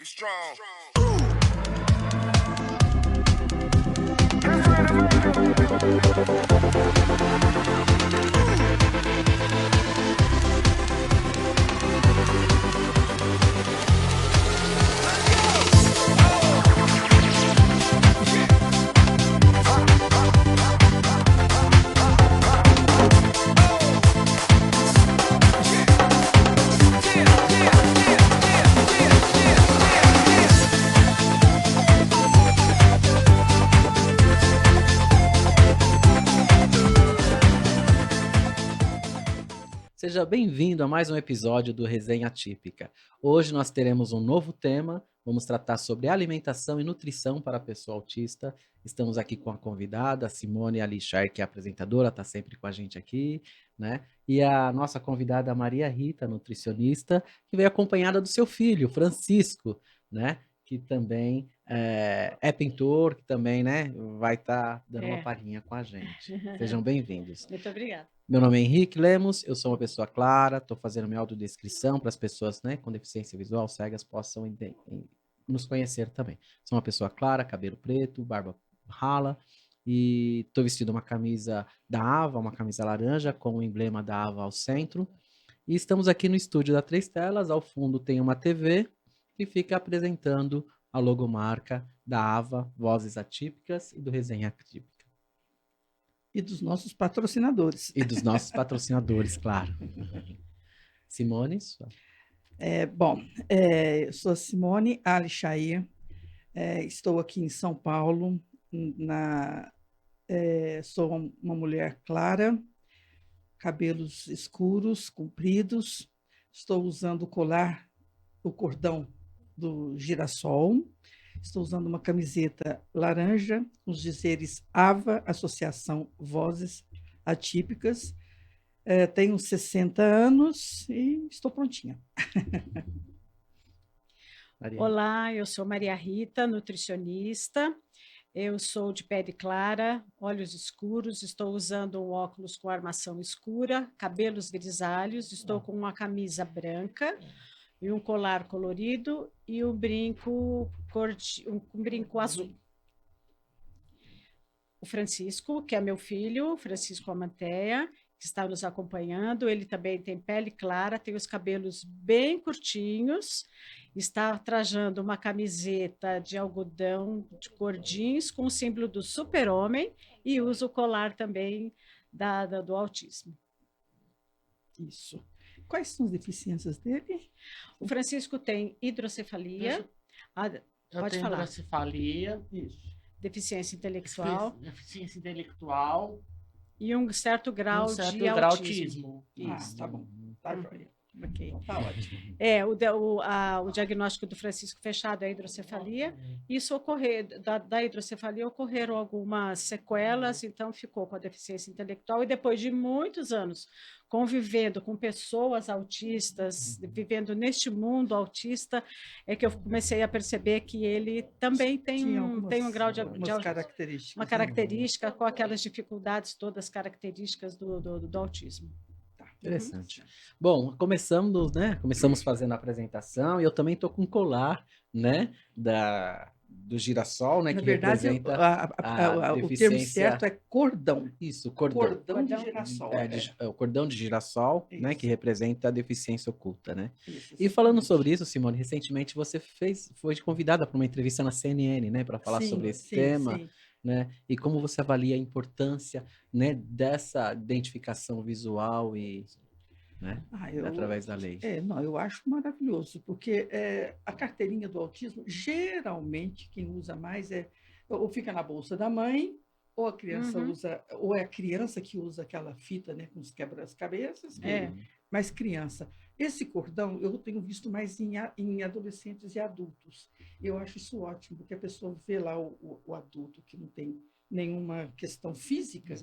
Be strong. Seja bem-vindo a mais um episódio do Resenha Típica. Hoje nós teremos um novo tema, vamos tratar sobre alimentação e nutrição para a pessoa autista. Estamos aqui com a convidada, Simone Alixar, que é apresentadora, está sempre com a gente aqui, né? E a nossa convidada, Maria Rita, nutricionista, que veio acompanhada do seu filho, Francisco, né? Que também é pintor, que também, né, vai estar dando uma palhinha com a gente. Sejam bem-vindos. Muito obrigada. Meu nome é Henrique Lemos, eu sou uma pessoa clara, estou fazendo minha autodescrição para as pessoas, né, com deficiência visual, cegas, possam nos conhecer também. Sou uma pessoa clara, cabelo preto, barba rala, e estou vestindo uma camisa da Ava, uma camisa laranja, com o emblema da Ava ao centro. E estamos aqui no estúdio da Três Telas, ao fundo tem uma TV que fica apresentando a logomarca da Ava, Vozes Atípicas e do Resenha Atípica. E dos nossos patrocinadores. E dos nossos patrocinadores, claro. Simone? Eu sou a Simone Alixair, estou aqui em São Paulo, sou uma mulher clara, cabelos escuros, compridos, estou usando o cordão do girassol, estou usando uma camiseta laranja, com os dizeres AVA, Associação Vozes Atípicas. Tenho 60 anos e estou prontinha. Olá, eu sou Maria Rita, nutricionista. Eu sou de pele clara, olhos escuros, estou usando um óculos com armação escura, cabelos grisalhos, estou com uma camisa branca e um colar colorido e um brinco azul. O Francisco, que é meu filho, Francisco Amanteia, que está nos acompanhando, ele também tem pele clara, tem os cabelos bem curtinhos, está trajando uma camiseta de algodão de cor jeans com o símbolo do super-homem e usa o colar também do autismo. Isso. Quais são as deficiências dele? O Francisco tem hidrocefalia. Pode falar. Hidrocefalia. Isso. Deficiência intelectual. Deficiência intelectual. E um certo grau de autismo. Isso. Tá bom. Tá joia. Ok. Tá ótimo. O diagnóstico do Francisco fechado é a hidrocefalia. Isso da hidrocefalia ocorreram algumas sequelas, então ficou com a deficiência intelectual e depois de muitos anos convivendo com pessoas autistas, vivendo neste mundo autista, é que eu comecei a perceber que ele também tem um grau de características. Uma característica com aquelas dificuldades todas características do autismo. Interessante. Bom, começamos fazendo a apresentação e eu também estou com um colar, né, do girassol, né, Na que verdade, representa o termo certo é cordão. Isso, cordão. Cordão de girassol. O cordão de girassol, Isso. né, que representa a deficiência oculta, né? Isso, E falando sobre isso, Simone, recentemente você foi convidada para uma entrevista na CNN, né, para falar sobre esse tema. Sim. Né? E como você avalia a importância, né, dessa identificação visual e, né, através da lei? Eu acho maravilhoso, porque a carteirinha do autismo, geralmente, quem usa mais ou fica na bolsa da mãe, ou a criança usa, ou é a criança que usa aquela fita, né, com os quebra-cabeças, mais criança. Esse cordão eu tenho visto mais em adolescentes e adultos. Eu acho isso ótimo, porque a pessoa vê lá o adulto que não tem nenhuma questão física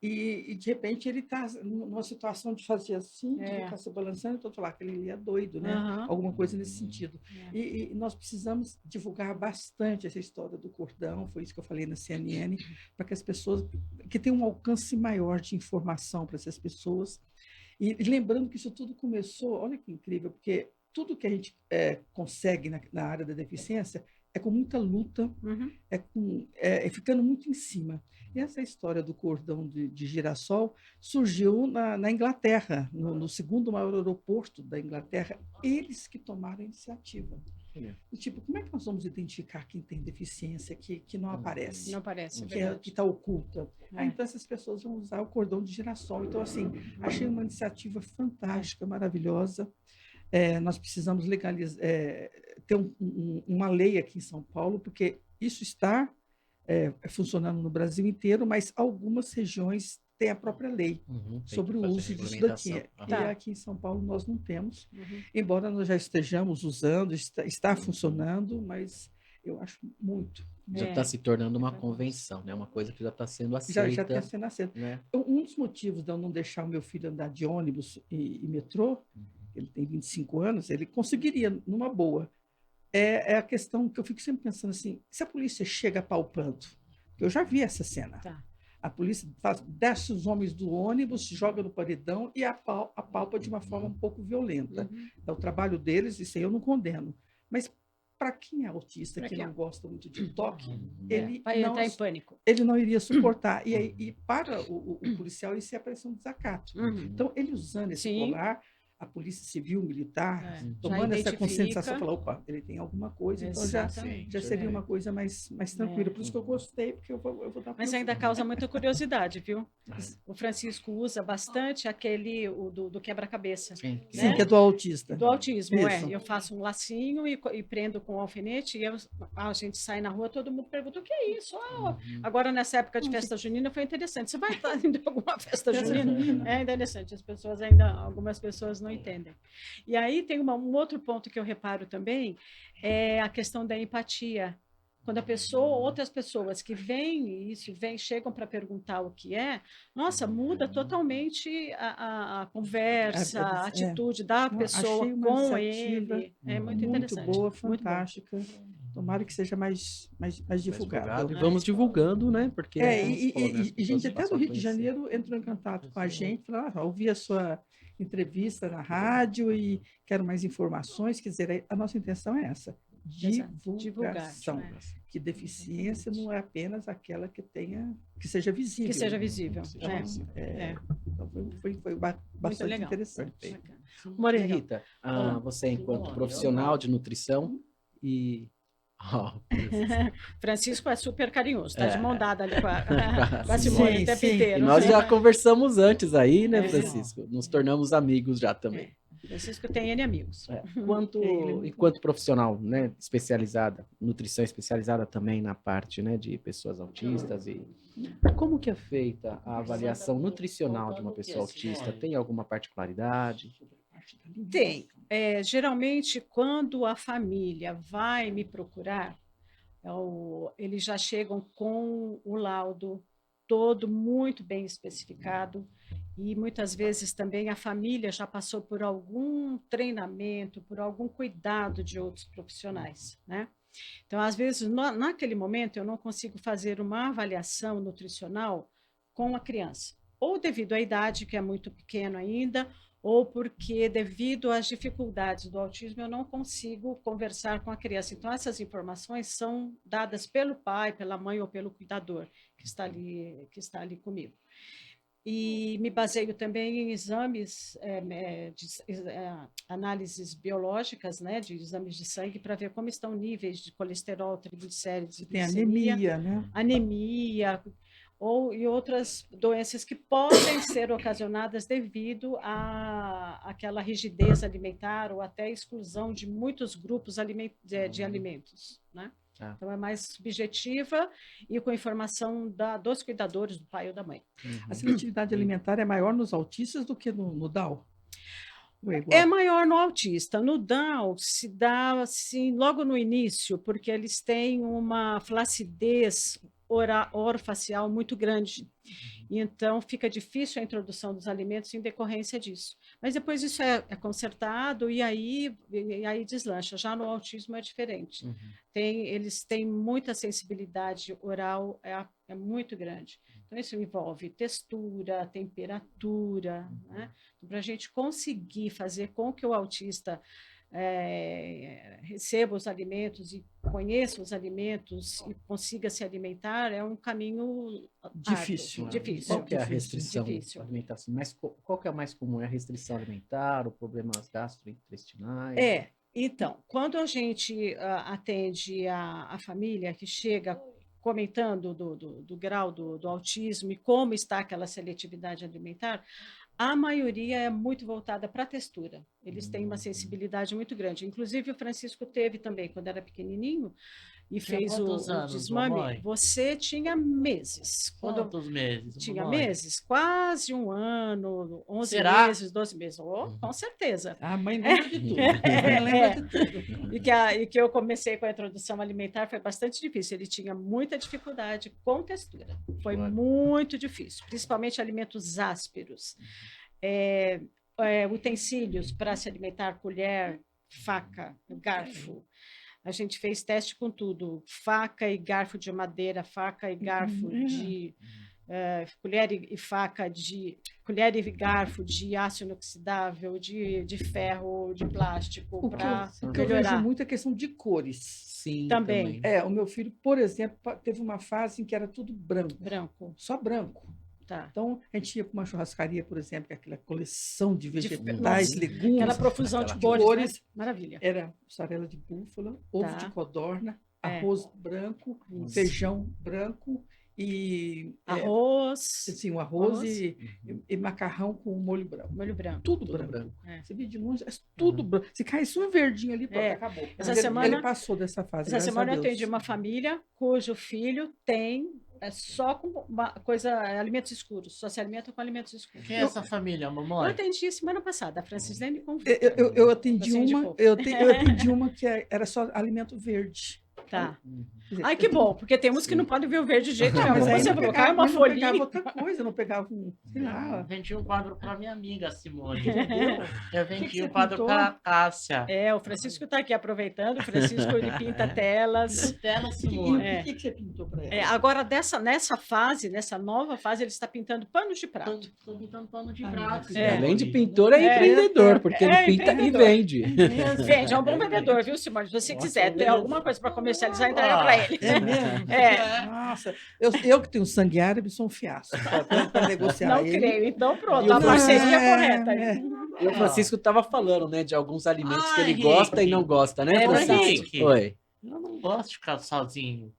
e de repente ele está numa situação de fazer assim, de ficar se balançando, então falar que ele é doido, né? Alguma coisa nesse sentido. E nós precisamos divulgar bastante essa história do cordão, foi isso que eu falei na CNN, para que as pessoas, que tenham um alcance maior de informação para essas pessoas. E lembrando que isso tudo começou, olha que incrível, porque tudo que a gente consegue na área da deficiência é com muita luta, Uhum. é ficando muito em cima. E essa história do cordão de girassol surgiu na Inglaterra, no segundo maior aeroporto da Inglaterra, eles que tomaram a iniciativa. Do tipo, como é que nós vamos identificar quem tem deficiência que não aparece? Não parece, é Que verdade. está oculta. É. Então, essas pessoas vão usar o cordão de girassol. Então, assim, achei uma iniciativa fantástica, maravilhosa. Nós precisamos legalizar, ter uma lei aqui em São Paulo, porque isso está funcionando no Brasil inteiro, mas algumas regiões têm a própria lei Tem sobre que o fazer uso disso daqui. regulamentação. E Tá. aqui em São Paulo nós não temos, Uhum. embora nós já estejamos usando, está funcionando, mas eu acho muito. Já É. está se tornando uma convenção, né? Uma coisa que já está sendo Já aceita, tem sido aceito. né? Um dos motivos de eu não deixar o meu filho andar de ônibus e metrô, ele tem 25 anos, ele conseguiria, numa boa. É a questão que eu fico sempre pensando assim, se a polícia chega apalpando, eu já vi essa cena, Tá. a polícia desce os homens do ônibus, joga no paredão e apalpa de uma forma um pouco violenta. Uhum. É o trabalho deles, isso aí eu não condeno. Mas para quem é autista, Pra que quem não gosta muito de toque, É, ele vai não entrar em pânico. ele não iria suportar. E para o policial, isso ia parecer um desacato. Uhum. Então, ele usando esse Sim. colar, a polícia civil, militar, Já tomando essa identifica. conscientização, falar, opa, ele tem alguma coisa, então Exatamente. já seria uma coisa mais tranquila. Por isso que eu gostei, porque eu vou dar Mas pro ainda filho. causa muita curiosidade, viu? O Francisco usa bastante aquele do quebra-cabeça. Sim, Sim, né? que é do autista. Do autismo, Isso. Eu faço um lacinho e prendo com um alfinete e a gente sai na rua, todo mundo pergunta o que é isso? Agora, nessa época de festa junina, foi interessante. Você vai estar indo a alguma festa junina? É interessante, algumas pessoas não entendem. E aí tem um outro ponto que eu reparo também, é a questão da empatia. Quando outras pessoas que chegam para perguntar o que é, nossa, muda totalmente a conversa, a atitude da pessoa Achei uma com iniciativa ele. É muito muito interessante. boa, Muito bom. fantástica. Tomara que seja mais divulgado. E vamos divulgando, né? Porque, como você falou, né, as E pessoas gente até passam do a Rio de conhecer. Janeiro entrou em contato com a gente, falou, ouvi a sua entrevista na rádio e quero mais informações. Quer dizer, a nossa intenção é essa, divulgação. Divulgar, Que deficiência não é apenas aquela que seja visível. Que seja visível. Que seja visível. Então foi bastante legal. interessante. Perfeito. Muito E legal. Rita, você enquanto profissional de nutrição e... Francisco é super carinhoso, está de mão dada ali com a Sim, Simone o tempo sim. inteiro. E nós né? já conversamos antes aí, né, É. Francisco? Nos tornamos amigos já também. Francisco tem N amigos. Enquanto profissional, né, especializada, nutrição especializada também na parte, né, de pessoas autistas e como que é feita a avaliação nutricional de uma pessoa autista? Tem alguma particularidade? Tem. Geralmente, quando a família vai me procurar, eles já chegam com o laudo todo muito bem especificado e muitas vezes também a família já passou por algum treinamento, por algum cuidado de outros profissionais, né? Então, às vezes, naquele momento, eu não consigo fazer uma avaliação nutricional com a criança, ou devido à idade, que é muito pequeno ainda, ou porque, devido às dificuldades do autismo, eu não consigo conversar com a criança. Então, essas informações são dadas pelo pai, pela mãe ou pelo cuidador que está ali comigo. E me baseio também em exames, análises biológicas, né, de exames de sangue, para ver como estão níveis de colesterol, triglicérides, Tem glicemia, anemia, né? e outras doenças que podem ser ocasionadas devido àquela rigidez alimentar ou até exclusão de muitos grupos de alimentos, né? Então, é mais subjetiva e com informação dos cuidadores, do pai ou da mãe. A seletividade alimentar é maior nos autistas do que no Down? É maior no autista. No Down se dá assim, logo no início, porque eles têm uma flacidez orofacial muito grande. Então, fica difícil a introdução dos alimentos em decorrência disso. Mas depois isso é consertado e aí deslancha. Já no autismo é diferente. Eles têm muita sensibilidade oral, é muito grande. Então, isso envolve textura, temperatura, né? Para a gente conseguir fazer com que o autista receba os alimentos e conheça os alimentos e consiga se alimentar, é um caminho Difícil. árduo, difícil. Qual que é a restrição Difícil. à alimentação? Mas qual que é a mais comum? É a restrição alimentar, ou problemas gastrointestinais? Então, quando a gente atende a família que chega comentando do grau do autismo e como está aquela seletividade alimentar, a maioria é muito voltada para a textura. Eles têm uma sensibilidade muito grande. Inclusive, o Francisco teve também, quando era pequenininho, e Tinha fez quantos o anos, desmame. mamãe? Você tinha meses. Quantos meses? Tinha mamãe? meses, quase 1 ano, 11 Será? meses, 12 meses. Com certeza. A mãe lembra de tudo. A mãe lembra de tudo. E que eu comecei com a introdução alimentar foi bastante difícil. Ele tinha muita dificuldade com textura. Foi Olha. muito difícil, principalmente alimentos ásperos. Utensílios para se alimentar, colher, faca, garfo. A gente fez teste com tudo: faca e garfo de madeira, faca e garfo de colher e faca de colher e garfo de aço inoxidável, de ferro, de plástico, para O que eu vejo melhorar. muito é a questão de cores. Sim, Também. O meu filho, por exemplo, teve uma fase em que era tudo branco, Branco, só branco. tá. Então, a gente ia para uma churrascaria, por exemplo, que é aquela coleção de vegetais, nossa, legumes. Aquela profusão de Aquela cores, né? Maravilha. Era mussarela de búfala, ovo Tá. de codorna, É. arroz branco, Isso. feijão branco e Arroz, assim, o arroz Arroz. e macarrão com molho branco. molho branco. Tudo tudo branco. branco. Você vê de longe, é tudo branco. Se caísse um verdinho ali, pronto, É. acabou. Essa Mas semana- ele passou dessa fase. Essa graças semana a eu Deus. atendi uma família cujo filho tem só com uma coisa, alimentos escuros, só se alimenta com alimentos escuros. Quem é essa família, Eu mamãe? atendi semana passada, a Francislene com Eu atendi Você uma, indicou. eu atendi uma que era só alimento verde. Tá. Quer dizer, Ai, que bom, porque tem uns que não podem ver o verde de jeito nenhum. Mas aí Você não colocar pegava, uma mas não folhinha. pegava outra coisa, não pegava sei lá. Vendi um quadro para minha amiga, Simone. Entendeu? Eu que vendi você um quadro pintou? para a Cássia. O Francisco está aqui aproveitando. O Francisco ele pinta telas. Tela, E Simone. o que você pintou para ela? Agora, nessa nova fase, ele está pintando panos de prato. Tô pintando pano de Ah, prato. é. Além de pintor, é É. empreendedor, porque ele pinta empreendedor. e vende. Vende, é um bom vendedor, viu, Simone? Se você Nossa, quiser ter beleza. alguma coisa para comercializar, entrega para ele. É mesmo? É. Nossa, eu que tenho sangue árabe sou um fiasco para negociar Não ele. creio. Então, pronto, E o a parceria É, correta. é. E o Francisco estava falando, né, de alguns alimentos que Ai, ele gosta e Henrique. não gosta, né, É Francisco? verdade. Oi. Eu não gosto de ficar sozinho.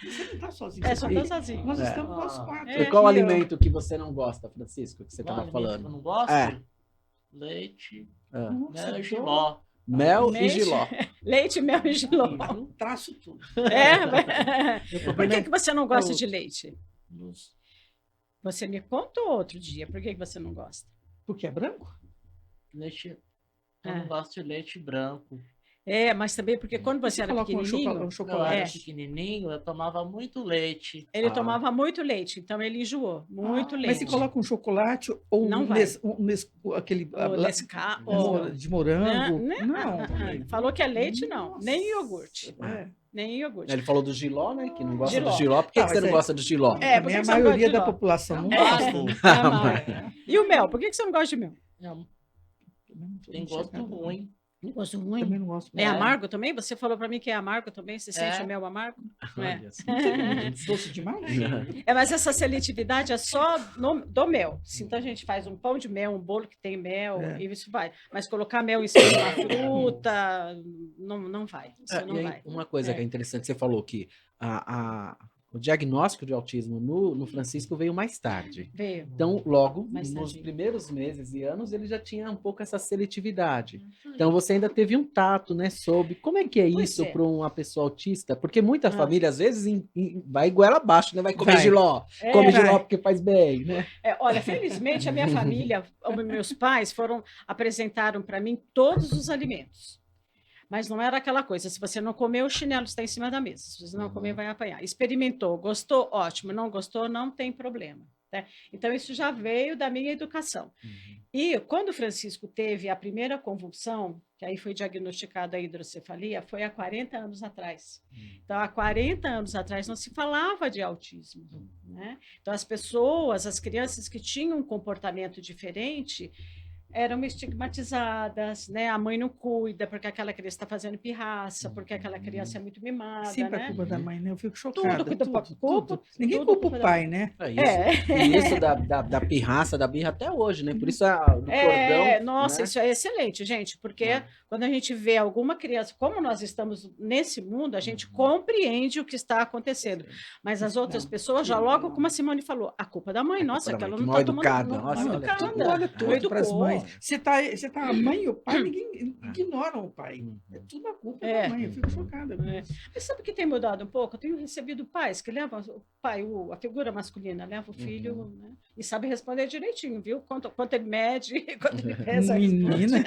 Você não está sozinho. Só você tô tá- sozinho. Nós É. estamos nós quatro. E qual aqui, ó. alimento que você não gosta, Francisco, que você Qual estava alimento que Eu falando? não gosto? É. Leite, Ah. Nossa, mel e eu giló. Mel e Leite. giló. Leite, mel e giló. traço tudo. Por que você não gosta de leite? Nos- Você me contou outro dia. Por que você não gosta? Porque é branco? Leite. Eu Ah. não gosto de leite branco. Mas também porque quando você era Coloca um pequenininho, chocolate. Um Eu chocolate. era pequenininho, eu tomava muito leite. ele Ah. tomava muito leite, então ele enjoou. Muito Mas leite. se coloca um chocolate ou Não um, vai. aquele O Nescau, de morango? Não. Falou que é leite, não. Nossa. Nem iogurte. É. Nem iogurte. Ele falou do giló, né, que não gosta Giló. do giló. Por que, Ah, que você mas não é- gosta do giló? É, por Também que a você não gosta maioria de da giló? população não É. gosta. Ah, E o mel? Por que você não gosta de mel? Tem gosto ruim. Gosto ruim. Também não gosto. É amargo também? Você falou para mim que é amargo também? Você sente É. o mel amargo? Não é? Olha só. Doce demais? Mas essa seletividade é só do mel. Então a gente faz um pão de mel, um bolo que tem mel, É. e isso vai. Mas colocar mel em cima de uma fruta, não vai. Isso não E aí, vai. uma coisa É. que é interessante, você falou que o diagnóstico de autismo no Francisco veio mais tarde. Veio. Então, logo, Mais nos tardinho. primeiros meses e anos, ele já tinha um pouco essa seletividade. Então, você ainda teve um tato, né, sobre como é que é Pois isso é. para uma pessoa autista? Porque muita Ah. família, às vezes, vai goela abaixo, né? Vai comer Vai. giló. É, Come vai. giló porque faz bem, né? Olha, felizmente a minha família, os meus pais apresentaram para mim todos os alimentos. Mas não era aquela coisa, se você não comer, o chinelo está em cima da mesa. Se você não comer, vai apanhar. Experimentou, gostou, ótimo. Não gostou, não tem problema. Né? Então, isso já veio da minha educação. E quando o Francisco teve a primeira convulsão, que aí foi diagnosticada a hidrocefalia, foi há 40 anos atrás. Então, há 40 anos atrás não se falava de autismo. Né? Então, as pessoas, as crianças que tinham um comportamento diferente, eram estigmatizadas, né? A mãe não cuida porque aquela criança está fazendo pirraça, porque aquela criança é muito mimada, Sempre a né? culpa da mãe, né? Eu fico Tudo chocada. culpa, Tudo. Ninguém tudo culpa culpa o da pai, mãe. né? É isso. E isso da pirraça, da birra até hoje, né? Por isso do cordão, Nossa, né? isso é excelente, gente, porque É. quando a gente vê alguma criança, como nós estamos nesse mundo, a gente Uhum. compreende o que está acontecendo. Mas as outras Não, pessoas já logo, como a Simone falou, a culpa da mãe, A nossa, culpa da que mãe, ela que não mal está tomando, educada. não, Nossa, mal olha tudo. educada, Olha não tudo para as educou. mães. Você tá a mãe e o pai, ninguém ignoram o pai. Uhum. É tudo a culpa É. da mãe. Eu fico chocada com É. isso. Mas sabe o que tem mudado um pouco? Eu tenho recebido pais que levam o pai, a figura masculina, leva o filho, né? E sabe responder direitinho, viu? Quanto ele mede, quanto ele pesa, Menina,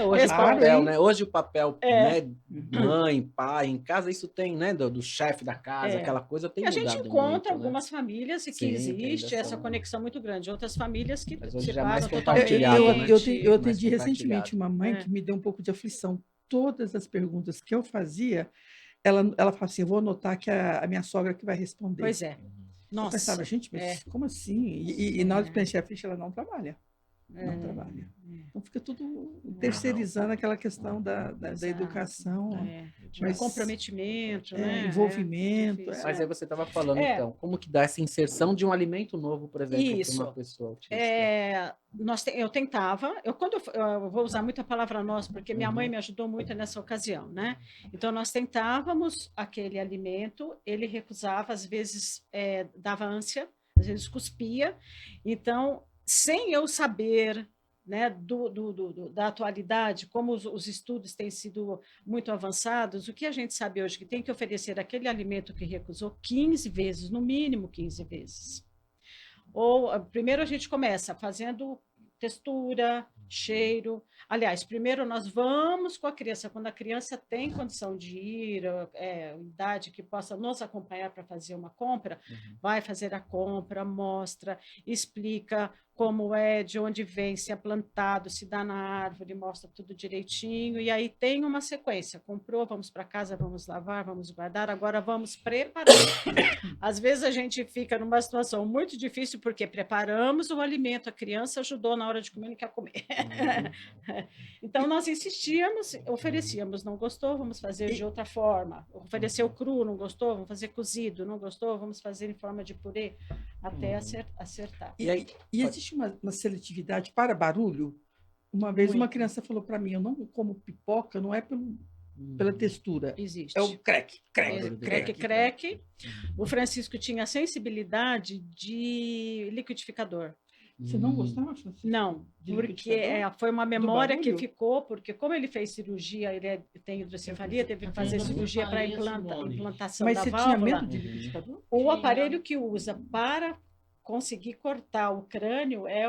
Hoje o Claro, papel, hein? né? Hoje o papel, É. né? Mãe, pai, em casa, isso tem, né? Do chefe da casa, É. aquela coisa tem E a gente mudado encontra muito, né? algumas famílias e que Sim, que ainda existe essa são. conexão muito grande. Outras famílias que Mas hoje se já é mais separam compartilhado, totalmente. né? eu Mais atendi recentemente compartilhado. uma mãe É. que me deu um pouco de aflição. Todas as perguntas que eu fazia, ela falava assim: eu vou anotar que a minha sogra que vai responder. Pois é. Eu pensava, Nossa. gente, mas É. como assim? E na hora de preencher a ficha, ela não trabalha. É. Não trabalha. Então fica tudo Não. terceirizando aquela questão da Exato. educação, É. mas Comprometimento, né? envolvimento. Difícil. Mas aí você estava falando, É. então, como que dá essa inserção de um alimento novo, por exemplo, para Isso. uma pessoa autista? Eu tentava, eu vou usar muito a palavra nós, porque minha mãe Uhum. me ajudou muito nessa ocasião, né? Então, nós tentávamos aquele alimento, ele recusava, às vezes dava ânsia, às vezes cuspia. Então, sem eu saber, né, da atualidade, como os estudos têm sido muito avançados, o que a gente sabe hoje que tem que oferecer aquele alimento que recusou 15 vezes, no mínimo 15 vezes. Ou primeiro a gente começa fazendo textura, cheiro. Aliás, primeiro nós vamos com a criança, quando a criança tem condição de ir, idade que possa nos acompanhar para fazer uma compra, vai fazer a compra, mostra, explica como é, de onde vem, se é plantado, se dá na árvore, mostra tudo direitinho, e aí tem uma sequência. Comprou, vamos para casa, vamos lavar, vamos guardar, agora vamos preparar. Às vezes a gente fica numa situação muito difícil porque preparamos o alimento, a criança ajudou na hora de comer, não quer comer. Então nós insistíamos, oferecíamos, não gostou, vamos fazer de outra forma. Ofereceu cru, não gostou, vamos fazer cozido, não gostou, vamos fazer em forma de purê, até acertar. E existe uma seletividade para barulho? Uma vez uma Muito. criança falou para mim: eu não como pipoca, não é pela textura, Existe. é o crack, Barulho do Creque, crack. creque. O Francisco tinha sensibilidade de liquidificador. Você não gostava, Francisco? Não, De porque liquidificador? foi uma memória que barulho? ficou, porque como ele fez cirurgia, ele tem hidrocefalia, teve que fazer Uhum. cirurgia para Simone. implantação Mas da você tinha válvula. medo de liquidificador? O Tinha. aparelho que usa para conseguir cortar o crânio é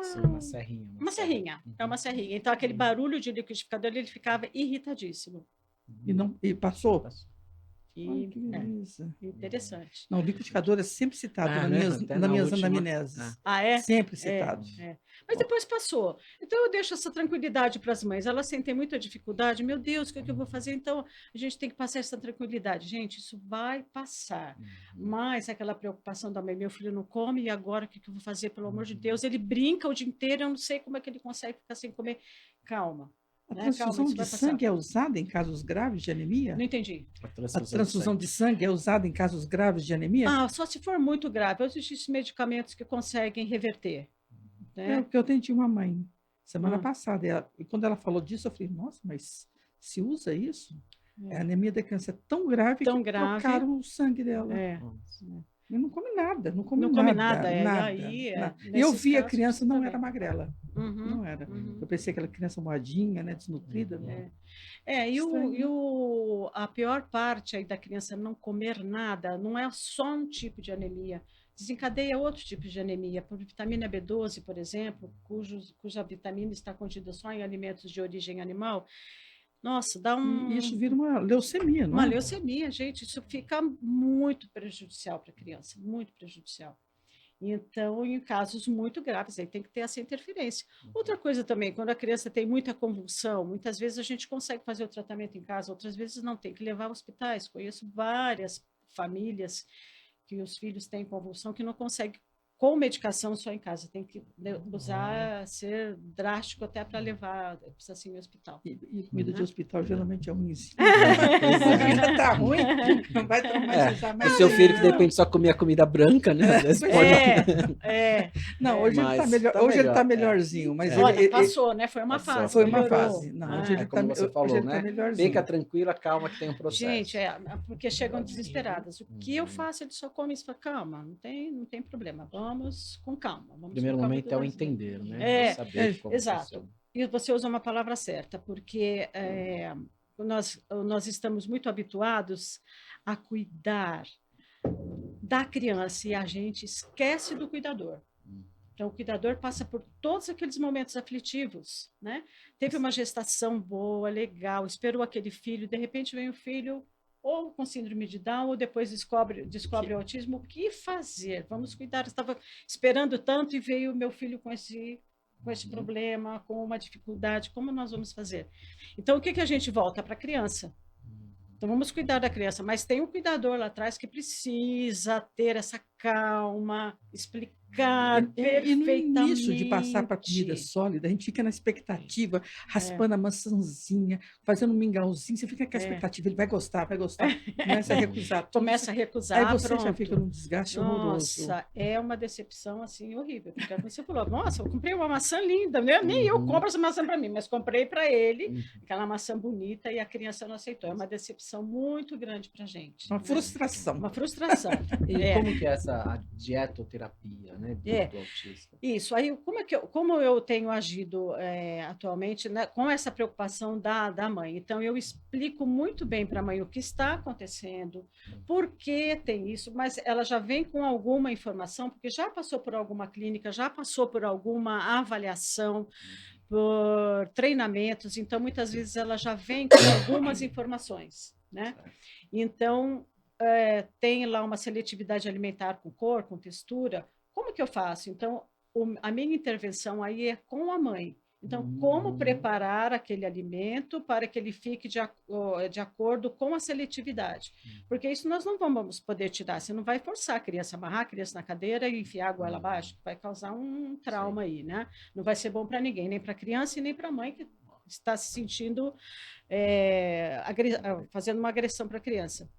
Sim, uma serrinha. uma serrinha. É uma serrinha. Então, aquele barulho de liquidificador, ele ficava irritadíssimo. E passou? E, Ai, que beleza. interessante. Não, o liquidificador é sempre citado Ah, nas né? minhas, Até nas na minhas última. anamneses. Ah, é? Sempre citado. Mas depois passou. Então, eu deixo essa tranquilidade para as mães. Elas sentem muita dificuldade. Meu Deus, o que é que eu vou fazer? Então, a gente tem que passar essa tranquilidade. Gente, isso vai passar. Mas aquela preocupação da mãe, meu filho não come, e agora o que eu vou fazer? Pelo amor de Deus, ele brinca o dia inteiro, eu não sei como é que ele consegue ficar sem comer. Calma. A Né? transfusão Calma, isso de vai passar. sangue é usada em casos graves de anemia? Não entendi. A transfusão de sangue é usada em casos graves de anemia? Ah, só se for muito grave. Existem medicamentos que conseguem reverter. Né? Porque eu atendi uma mãe semana Hum. passada, e quando ela falou disso, eu falei: nossa, mas se usa isso? A anemia da criança é tão grave Tão que grave. trocaram o sangue dela. E não come nada, não come Não nada. come nada, e nada, aí, nada. E nesses eu vi a casos, criança, precisa não ver. era magrela. Uhum, Não era. uhum. Eu pensei aquela criança moadinha, né, desnutrida. Né? A pior parte aí da criança não comer nada não é só um tipo de anemia, desencadeia outros tipos de anemia, por vitamina B12, por exemplo, cuja vitamina está contida só em alimentos de origem animal. Nossa, dá E isso vira uma leucemia, não uma é? leucemia, gente, isso fica muito prejudicial para a criança, muito prejudicial. Então, em casos muito graves, aí tem que ter essa interferência. Outra coisa também, quando a criança tem muita convulsão, muitas vezes a gente consegue fazer o tratamento em casa, outras vezes não, tem que levar a hospitais. Conheço várias famílias que os filhos têm convulsão que não conseguem com medicação só em casa, tem que usar, ser drástico até para levar, precisa ser em hospital. E comida de hospital geralmente é ruimzinha. Pois A é. vida tá ruim, não vai mais usar O mais. seu filho que de repente só comia comida branca, né? Às vezes pode... Não, hoje ele tá Mas melhor, tá hoje ele tá melhor, melhorzinho, mas Olha, passou, né? Foi uma Passou. fase. foi uma melhorou. fase. Não, hoje É ele como tá, você falou, hoje ele né? tá melhorzinho. Fica tranquila, calma que tem um processo. Gente, porque chegam desesperadas. O que eu faço? Ele só come isso, fala, calma, não tem problema, vamos com calma. O Vamos primeiro com calma, momento é o devagarzinho. entender, né? É, Saber como exato. funciona. E você usa uma palavra certa, porque nós estamos muito habituados a cuidar da criança e a gente esquece do cuidador. Então, o cuidador passa por todos aqueles momentos aflitivos, né? Teve uma gestação boa, legal, esperou aquele filho, de repente vem o filho ou com síndrome de Down, ou depois descobre o autismo. O que fazer? Vamos cuidar. Eu estava esperando tanto e veio o meu filho com esse problema, com uma dificuldade. Como nós vamos fazer? Então, o que a gente volta para a criança? Então, vamos cuidar da criança, mas tem um cuidador lá atrás que precisa ter essa calma, explicar E no perfeitamente. início de passar para comida sólida, a gente fica na expectativa, raspando a maçãzinha, fazendo um mingauzinho, você fica com a expectativa, ele vai gostar, começa a recusar tudo. Começa a recusar, Aí você pronto. já fica num desgaste horroroso. Nossa, é uma decepção assim horrível, porque você falou, nossa, eu comprei uma maçã linda, né? Nem eu compro essa maçã para mim, mas comprei para ele, aquela maçã bonita, e a criança não aceitou. É uma decepção muito grande para a gente. Uma frustração. Uma frustração. E como que é essa dietoterapia, né, do autista? Isso. Aí, como eu tenho agido atualmente, né, com essa preocupação da mãe? Então, eu explico muito bem para a mãe o que está acontecendo, por que tem isso, mas ela já vem com alguma informação, porque já passou por alguma clínica, já passou por alguma avaliação, por treinamentos, então, muitas vezes, ela já vem com algumas informações, né? Então, tem lá uma seletividade alimentar com cor, com textura. Como que eu faço? Então, a minha intervenção aí é com a mãe. Então, como preparar aquele alimento para que ele fique de acordo com a seletividade? Porque isso nós não vamos poder tirar. Você não vai forçar a criança, amarrar a criança na cadeira e enfiar a goela abaixo, vai causar um trauma aí, né? Não vai ser bom para ninguém, nem para a criança e nem para a mãe que está se sentindo fazendo uma agressão para a criança.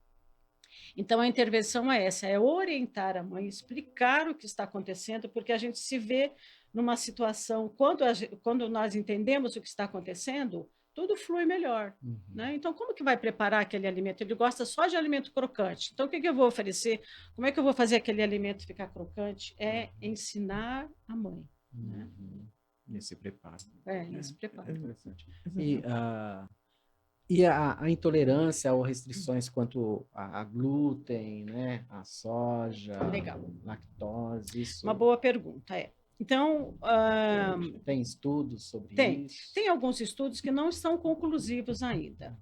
Então, a intervenção é essa, é orientar a mãe, explicar o que está acontecendo, porque a gente se vê numa situação, quando nós entendemos o que está acontecendo, tudo flui melhor, né? Então, como que vai preparar aquele alimento? Ele gosta só de alimento crocante. Então, o que eu vou oferecer? Como é que eu vou fazer aquele alimento ficar crocante? É ensinar a mãe. Né? Nesse preparo. Nesse preparo. É interessante. E a intolerância ou restrições quanto a glúten, né? A soja, Legal. lactose, isso. Uma boa pergunta, Então, tem estudos sobre isso? Tem alguns estudos que não estão conclusivos ainda.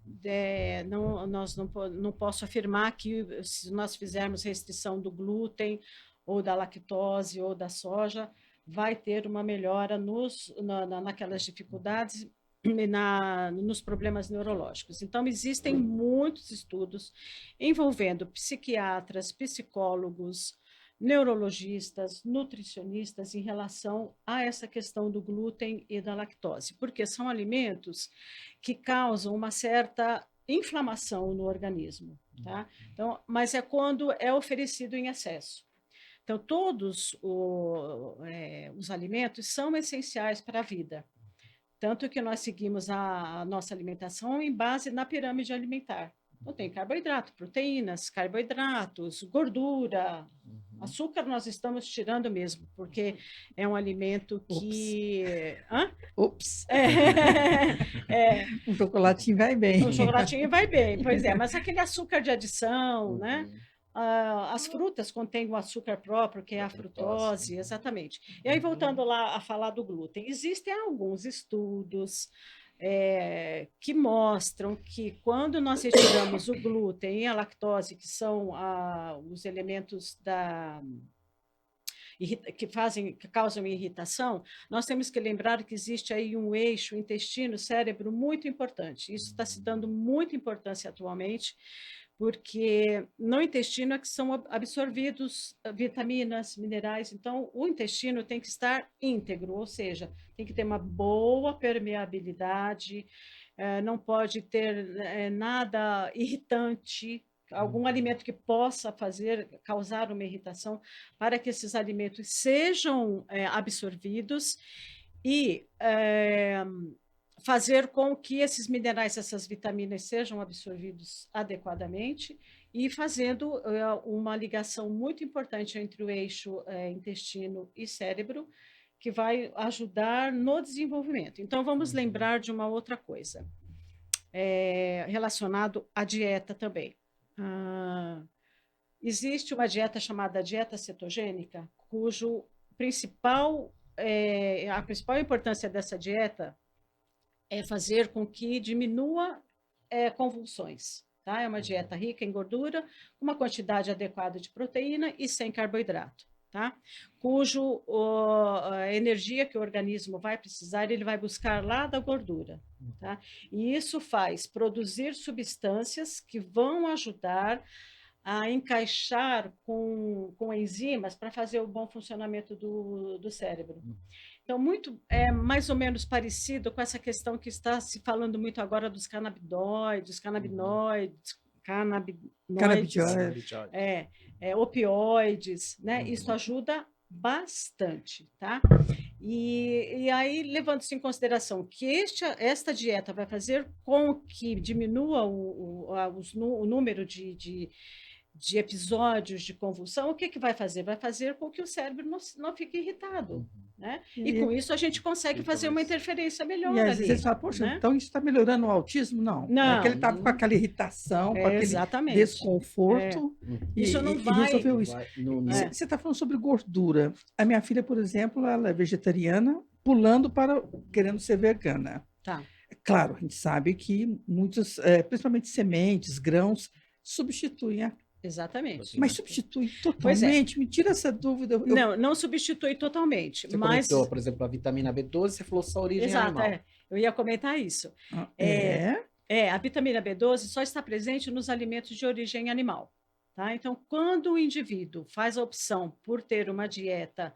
Não posso afirmar que se nós fizermos restrição do glúten, ou da lactose, ou da soja, vai ter uma melhora naquelas dificuldades nos problemas neurológicos. Então, existem muitos estudos envolvendo psiquiatras, psicólogos, neurologistas, nutricionistas em relação a essa questão do glúten e da lactose, porque são alimentos que causam uma certa inflamação no organismo, tá? Então, mas é quando é oferecido em excesso. Então, todos os alimentos são essenciais para a vida. Tanto que nós seguimos a nossa alimentação em base na pirâmide alimentar. Então, tem carboidrato, proteínas, carboidratos, gordura, açúcar nós estamos tirando mesmo, porque é um alimento que... Ops! Um chocolatinho vai bem. Um chocolatinho vai bem, pois é, mas aquele açúcar de adição, né? As frutas contêm o açúcar próprio, que é a frutose, exatamente. E aí, voltando lá a falar do glúten, existem alguns estudos que mostram que quando nós retiramos o glúten e a lactose, que são os elementos que causam irritação, nós temos que lembrar que existe aí um eixo intestino-cérebro muito importante. Isso está se dando muita importância atualmente, porque no intestino é que são absorvidos vitaminas, minerais. Então, o intestino tem que estar íntegro, ou seja, tem que ter uma boa permeabilidade, não pode ter nada irritante, algum alimento que possa causar uma irritação, para que esses alimentos sejam absorvidos e fazer com que esses minerais, essas vitaminas sejam absorvidos adequadamente e fazendo uma ligação muito importante entre o eixo intestino e cérebro, que vai ajudar no desenvolvimento. Então, vamos lembrar de uma outra coisa, relacionado à dieta também. Existe uma dieta chamada dieta cetogênica, cujo a principal importância dessa dieta é fazer com que diminua convulsões. Tá? É uma dieta rica em gordura, uma quantidade adequada de proteína e sem carboidrato. Tá? Cujo a energia que o organismo vai precisar, ele vai buscar lá da gordura. Tá? E isso faz produzir substâncias que vão ajudar a encaixar com enzimas para fazer o bom funcionamento do cérebro. Então, mais ou menos parecido com essa questão que está se falando muito agora dos canabinoides, opioides, né? Isso ajuda bastante, tá? E aí, levando-se em consideração que esta dieta vai fazer com que diminua o número de episódios de convulsão, o que vai fazer? Vai fazer com que o cérebro não fique irritado, né? E com isso a gente consegue fazer uma interferência melhor E às ali. vezes você fala, poxa, né? então isso está melhorando o autismo? Não. Não. É que ele estava com aquela irritação, com aquele exatamente. desconforto. Isso não e vai... resolveu isso. Você está falando sobre gordura. A minha filha, por exemplo, ela é vegetariana, querendo ser vegana. Tá. Claro, a gente sabe que muitos, principalmente sementes, grãos, substituem Exatamente. Mas substitui totalmente? Me tira essa dúvida. Não substitui totalmente. Você mas... comentou, por exemplo, a vitamina B12, você falou só origem animal. Eu ia comentar isso. A vitamina B12 só está presente nos alimentos de origem animal. Tá? Então, quando o indivíduo faz a opção por ter uma dieta,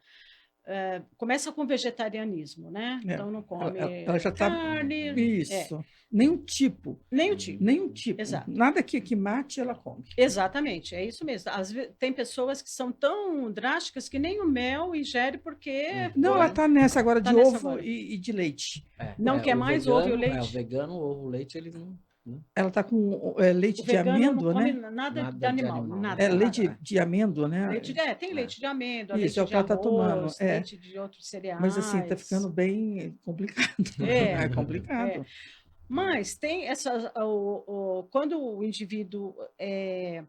começa com vegetarianismo, né? Então, não come ela já carne. Isso. Nenhum tipo. Nenhum tipo. Exato. Nada que mate, ela come. Exatamente, é isso mesmo. Tem pessoas que são tão drásticas que nem o mel ingere porque... Não, ela está nessa agora de ovo e de leite. Não quer mais ovo e leite? O vegano, o ovo, o leite, eles não... Ela está com leite de amêndoa, né? Nada de animal. Nada, leite de amêndoa, né? Tem leite de amêndoa, isso, leite é o que ela está tomando. Leite de outros cereais. Mas assim, está ficando bem complicado. É complicado. Mas tem quando o indivíduo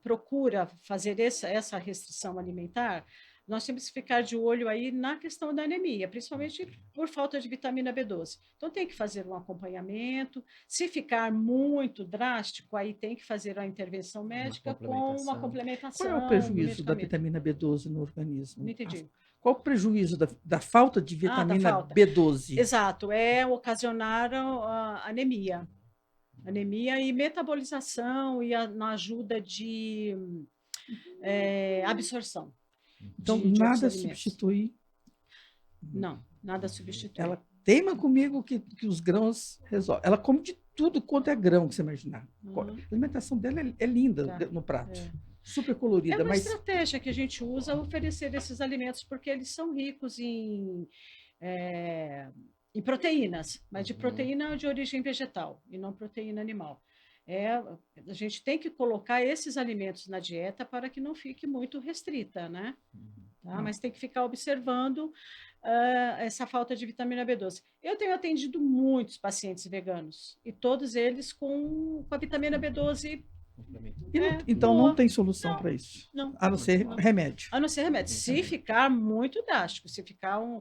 procura fazer essa restrição alimentar, nós temos que ficar de olho aí na questão da anemia, principalmente por falta de vitamina B12. Então, tem que fazer um acompanhamento. Se ficar muito drástico, aí tem que fazer a intervenção médica com uma complementação. Qual é o prejuízo da vitamina B12 no organismo? Não entendi. Qual o prejuízo da falta de vitamina B12? Exato, ocasionar anemia. Anemia e metabolização e na ajuda de absorção. Então, nada substitui? Não, nada substitui. Ela teima comigo que os grãos resolvem. Ela come de tudo quanto é grão que você imaginar. A alimentação dela é linda no prato. Super colorida. É uma estratégia que a gente usa oferecer esses alimentos, porque eles são ricos em proteínas, mas de proteína de origem vegetal e não proteína animal. A gente tem que colocar esses alimentos na dieta para que não fique muito restrita, né? Tá? Mas tem que ficar observando essa falta de vitamina B12. Eu tenho atendido muitos pacientes veganos e todos eles com a vitamina B12. Então não tem solução para isso? Não. A não ser remédio? A não ser remédio. Se ficar muito drástico, se ficar um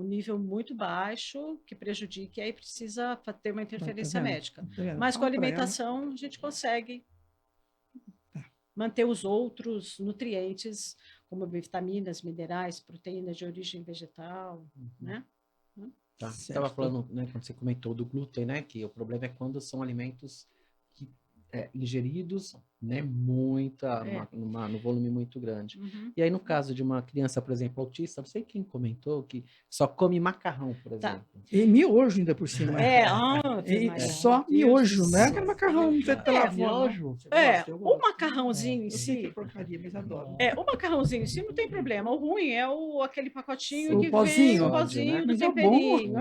nível muito baixo, que prejudique, aí precisa ter uma interferência médica. Mas com a alimentação a gente consegue manter os outros nutrientes, como vitaminas, minerais, proteínas de origem vegetal, né? Tá. Você estava falando, né, quando você comentou do glúten, né, que o problema é quando são alimentos que ingeridos, né, no volume muito grande. Uhum. E aí, no caso de uma criança, por exemplo, autista, não sei quem comentou que só come macarrão, por Tá. exemplo. E miojo ainda por cima. Ave E Maria, só Deus miojo, do não é céu. aquele macarrão feito pela avó, não. miojo. Você gosta? Eu O gosto. macarrãozinho em Eu sei que é si, porcaria, mas adoro. o macarrãozinho em si não tem problema. O ruim é aquele pacotinho O que pozinho. vem, o Sódio, pozinho né? do Mas é bom. temperinho.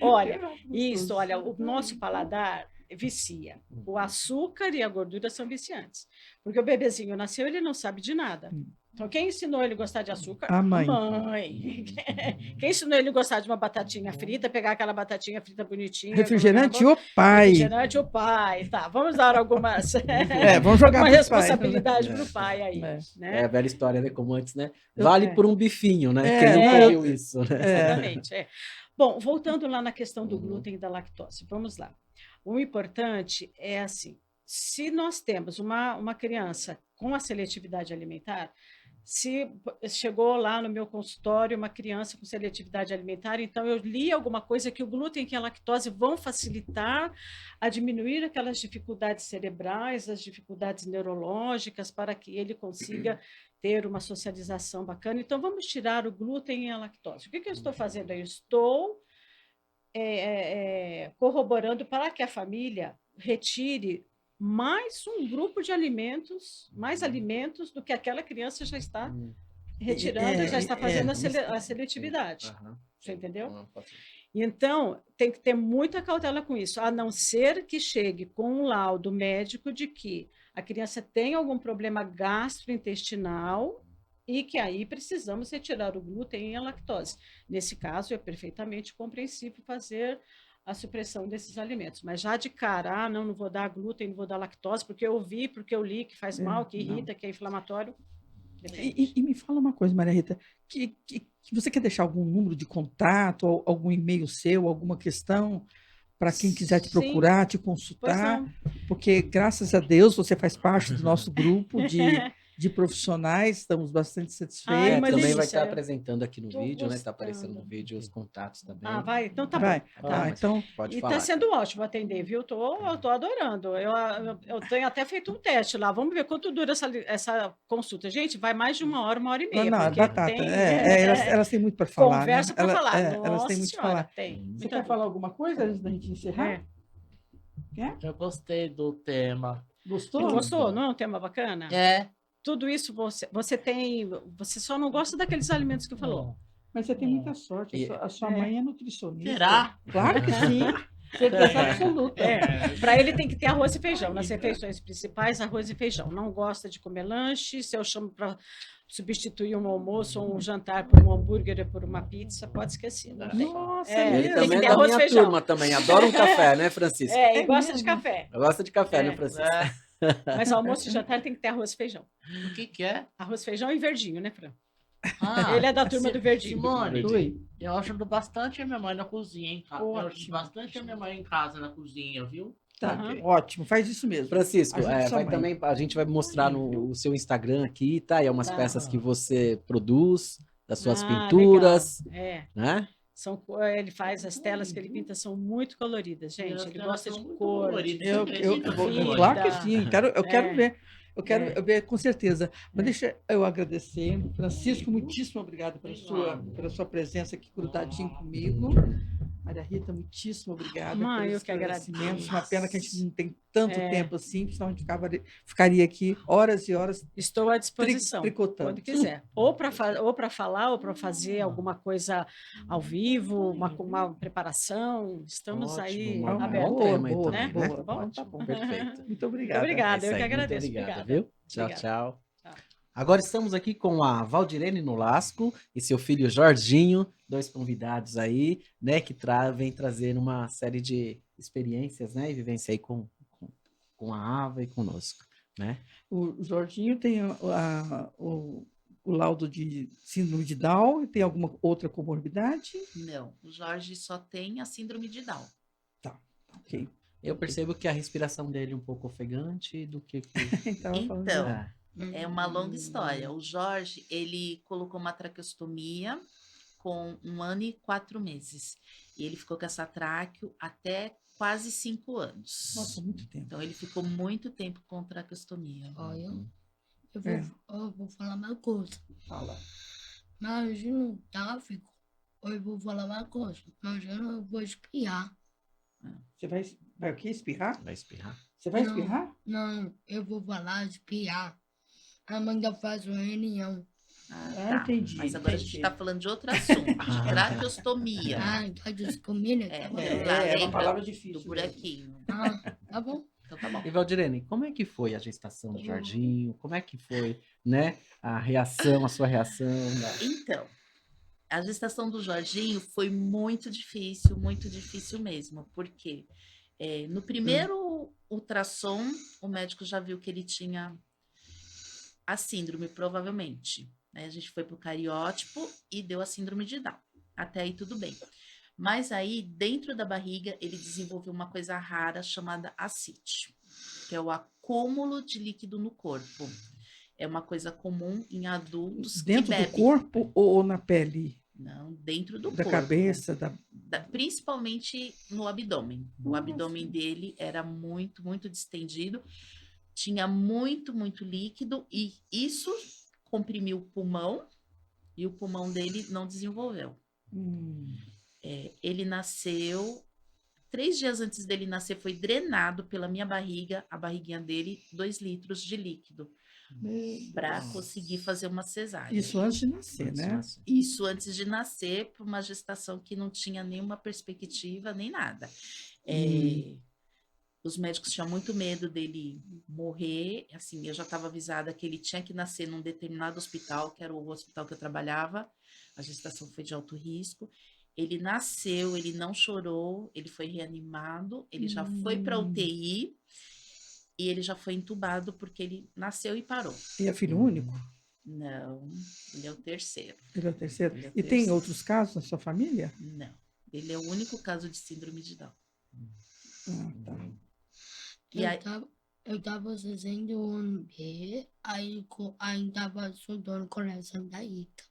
Olha, Gostoso. olha, o nosso paladar vicia. O açúcar e a gordura são viciantes. Porque o bebezinho nasceu, ele não sabe de nada. Então, quem ensinou ele a gostar de açúcar? A mãe. Mãe. Quem ensinou ele a gostar de uma batatinha frita, pegar aquela batatinha frita bonitinha. Refrigerante, colocar na boca? o pai. Refrigerante, o pai. Tá, vamos dar algumas. Vamos jogar uma pro pai. responsabilidade para o pai aí. É. Né? É a velha história, né? Como antes, né? Vale por um bifinho, né? É, Quem nunca é. ouviu isso, né? Exatamente. Bom, voltando lá na questão do glúten e da lactose, vamos lá. O importante é assim: se nós temos uma criança com a seletividade alimentar, se chegou lá no meu consultório uma criança com seletividade alimentar, então eu li alguma coisa que o glúten e a lactose vão facilitar a diminuir aquelas dificuldades cerebrais, as dificuldades neurológicas, para que ele consiga ter uma socialização bacana. Então, vamos tirar o glúten e a lactose. O que eu estou fazendo? Eu estou corroborando para que a família retire mais um grupo de alimentos, mais alimentos do que aquela criança já está retirando, já está fazendo a seletividade. Você entendeu? Então, tem que ter muita cautela com isso, a não ser que chegue com um laudo médico de que a criança tem algum problema gastrointestinal e que aí precisamos retirar o glúten e a lactose. Nesse caso, é perfeitamente compreensível fazer a supressão desses alimentos. Mas já de cara, não vou dar glúten, não vou dar lactose, porque eu vi, porque eu li que faz mal, que irrita, que é inflamatório. E me fala uma coisa, Maria Rita, que você quer deixar algum número de contato, ou algum e-mail seu, alguma questão para quem quiser te procurar, te consultar? Porque, graças a Deus, você faz parte do nosso grupo de profissionais, estamos bastante satisfeitos. Também vai estar apresentando aqui no vídeo, né? Está aparecendo no vídeo os contatos também. Vai? Então tá Vai. bom. Então, pode falar. E está sendo ótimo atender, viu? Eu tô adorando. Eu tenho até feito um teste lá. Vamos ver quanto dura essa consulta. Gente, vai mais de 1 hora e meia. Não, batata. Elas têm muito para falar. Conversa para falar. Elas têm muito para falar. Tem. Você quer falar alguma coisa antes da gente encerrar? Eu gostei do tema. Gostou? Gostou? Não é um tema bacana? Tudo isso você tem. Você só não gosta daqueles alimentos que eu falou. Mas você tem muita sorte. A sua mãe é nutricionista. Será? Claro que sim. Certeza absoluta. Para ele tem que ter arroz e feijão. Nas refeições principais, arroz e feijão. Não gosta de comer lanche. Se eu chamo para substituir um almoço ou um jantar por um hambúrguer ou por uma pizza, pode esquecer. Não tem. Nossa, ele tem também que ter é da arroz e minha feijão. turma também. Adora um café, né, Francisco? E gosta de café. Gosta de café, né, Francisco? Mas almoço e jantar tem que ter arroz e feijão. O que é? Arroz, feijão e verdinho, né, Fran? Ele é da turma do verdinho. Simone, eu ajudo bastante a minha mãe na cozinha, hein? Eu ajudo bastante a minha mãe em casa na cozinha, viu? Tá, ótimo, faz isso mesmo. Francisco, a gente vai mostrar no seu Instagram aqui, tá? E é umas peças que você produz, das suas pinturas, né? Ele faz as telas que ele pinta, são muito coloridas, gente. Ele gosta de cor. Claro que sim, eu quero ver. Eu quero ver com certeza. Mas deixa eu agradecer. Francisco, muitíssimo obrigado pela sua presença aqui grudadinho comigo. Maria Rita, muitíssimo obrigada. Mãe, eu que agradeço. Uma pena que a gente não tem tanto tempo assim, senão a gente ficaria aqui horas e horas. Estou à disposição, tricotando. quando quiser. Ou para falar, ou para fazer alguma coisa ao vivo, uma preparação. Estamos aí abertos. Né? Tá bom. Perfeito. Muito obrigado. Obrigada, eu que agradeço. Obrigada, viu? Tchau. Agora estamos aqui com a Valdirene Nolasco e seu filho Jorginho, 2 convidados aí, né, que vem trazer uma série de experiências, né, e vivência aí com a Ava e conosco, né? O Jorginho tem o laudo de síndrome de Down, tem alguma outra comorbidade? Não, o Jorge só tem a síndrome de Down. Tá, ok. Eu percebo que a respiração dele é um pouco ofegante do que... Então, é uma longa história. O Jorge, ele colocou uma traqueostomia com 1 ano e 4 meses. E ele ficou com essa tráqueo até quase 5 anos. Nossa, muito tempo. Então, ele ficou muito tempo com traqueostomia. Olha, eu É. vou falar uma coisa. Fala. Imagina o tráfico. Eu vou falar uma coisa. Imagina eu vou espirrar. Você vai o quê? Espirrar? Vai espirrar? Você vai Não. espirrar? Não, eu vou falar espirrar. A mãe já faz uma reunião. Ah, entendi. Mas agora a gente entendi. está falando de outro assunto, de traqueostomia. Ah, tá de comida? É, Tá bom. lá, É uma lembra palavra do difícil. buraquinho. Ah, tá bom. Então tá bom. E Valdirene, como é que foi a gestação do Jorginho? Como é que foi, né, a reação, a sua reação? Então, a gestação do Jorginho foi muito difícil mesmo, porque no primeiro ultrassom, o médico já viu que ele tinha a síndrome, provavelmente. Né? A gente foi para o cariótipo e deu a síndrome de Down. Até aí tudo bem. Mas aí, dentro da barriga, ele desenvolveu uma coisa rara chamada ascite, que é o acúmulo de líquido no corpo. É uma coisa comum em adultos Dentro que do bebem. corpo ou na pele? Não, dentro do Da corpo. cabeça? Principalmente no abdômen. O abdômen dele era muito distendido, tinha muito líquido e isso comprimiu o pulmão e o pulmão dele não desenvolveu. Ele nasceu, 3 dias antes dele nascer, foi drenado pela minha barriga, a barriguinha dele, 2 litros de líquido para conseguir fazer uma cesárea. Isso antes de nascer, né? Isso antes de nascer, por uma gestação que não tinha nenhuma perspectiva, nem nada. Os médicos tinham muito medo dele morrer. Assim, eu já estava avisada que ele tinha que nascer num determinado hospital, que era o hospital que eu trabalhava. A gestação foi de alto risco. Ele nasceu, ele não chorou, ele foi reanimado, ele já foi para UTI e ele já foi entubado porque ele nasceu e parou. E é filho único? Não, ele é o terceiro. Ele é o terceiro? Ele é o E tem terceiro. outros casos na sua família? Não, ele é o único caso de síndrome de Down. Ah, tá. E aí, Eu tava fazendo um B, aí tava estudando no Colégio Santa Rita.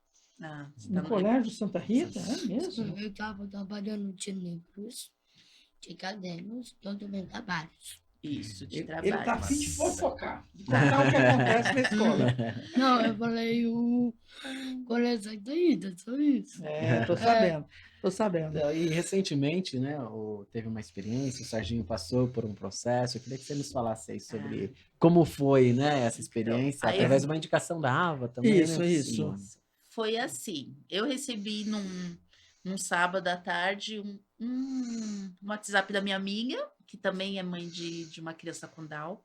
você No tá Colégio Santa Rita? É mesmo? Eu tava trabalhando de livros, de cadernos, documentos trabalhos. Isso, de Ele trabalho. tá afim de fofocar, de contar o que acontece na escola. Não, eu falei o Colégio Santa Rita, só isso. Tô sabendo. E recentemente, né, teve uma experiência, o Serginho passou por um processo. Eu queria que você nos falasse aí sobre como foi, né, essa experiência, Aí- através de uma indicação da Ava também. Isso, né? isso. Foi assim, eu recebi num sábado à tarde um WhatsApp da minha amiga, que também é mãe de uma criança com Down.